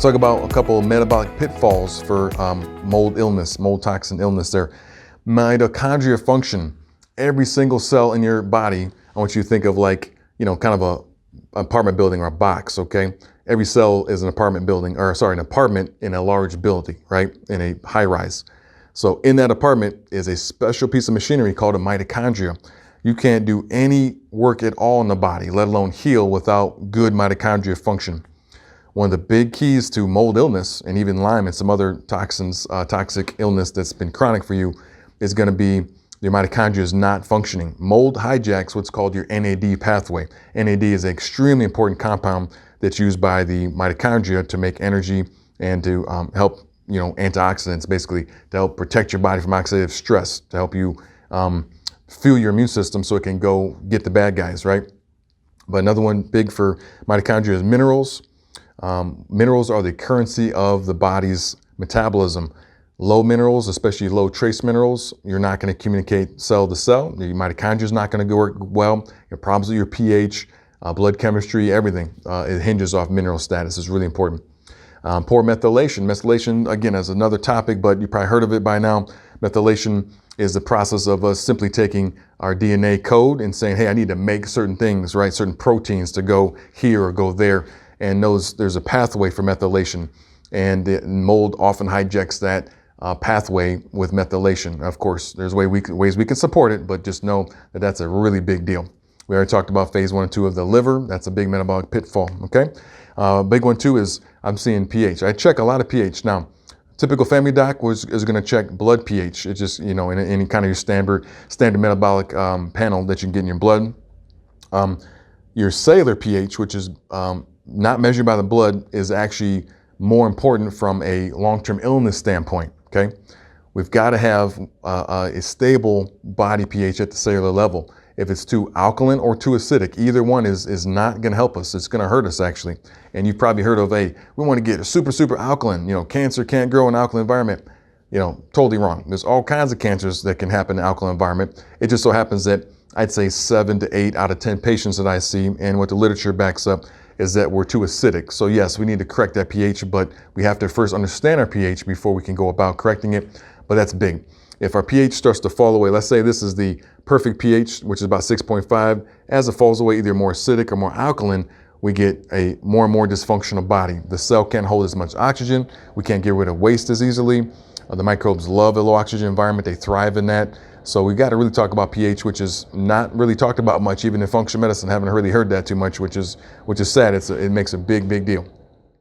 Let's talk about a couple of metabolic pitfalls for mold illness, mold toxin illness there. Mitochondria function. Every single cell in your body, I want you to think of like, kind of a apartment building or a box, okay? Every cell is an apartment building, or sorry, an apartment in a large building, right? In a high rise. So in that apartment is a special piece of machinery called a mitochondria. You can't do any work at all in the body, let alone heal, without good mitochondria function. One of the big keys to mold illness and even Lyme and some other toxins, toxic illness that's been chronic for you is going to be your mitochondria is not functioning. Mold hijacks what's called your NAD pathway. NAD is an extremely important compound that's used by the mitochondria to make energy and to help, antioxidants, basically to help protect your body from oxidative stress, to help you fuel your immune system so it can go get the bad guys, right? But another one big for mitochondria is minerals. Minerals are the currency of the body's metabolism. Low minerals, especially low trace minerals, you're not going to communicate cell to cell. Your mitochondria is not going to work well. Your problems with your pH, blood chemistry, everything, it hinges off mineral status. It's really important. Poor methylation. Methylation, again, is another topic, but you probably heard of it by now. Methylation is the process of us simply taking our DNA code and saying, hey, I need to make certain things, right? Certain proteins to go here or go there. And there's a pathway for methylation. And mold often hijacks that pathway with methylation. Of course, there's ways we can support it, but just know that that's a really big deal. We already talked about phase 1 and 2 of the liver. That's a big metabolic pitfall, okay? Big one too is I'm seeing pH. I check a lot of pH. Now, typical family doc is going to check blood pH. It's just, in any kind of your standard metabolic panel that you can get in your blood. Your cellular pH, which is not measured by the blood, is actually more important from a long-term illness standpoint, okay? We've got to have a stable body pH at the cellular level. If it's too alkaline or too acidic, either one is not going to help us. It's going to hurt us, actually. And you've probably heard of, we want to get super, super alkaline. Cancer can't grow in an alkaline environment. Totally wrong. There's all kinds of cancers that can happen in an alkaline environment. It just so happens that I'd say 7 to 8 out of 10 patients that I see, and what the literature backs up, is that we're too acidic. So yes, we need to correct that pH, but we have to first understand our pH before we can go about correcting it. But that's big. If our pH starts to fall away, let's say this is the perfect pH, which is about 6.5. As it falls away, either more acidic or more alkaline, we get a more and more dysfunctional body. The cell can't hold as much oxygen. We can't get rid of waste as easily. The microbes love a low oxygen environment. They thrive in that. So we got to really talk about pH, which is not really talked about much, even in functional medicine. Haven't really heard that too much, which is sad. It makes a big, big deal.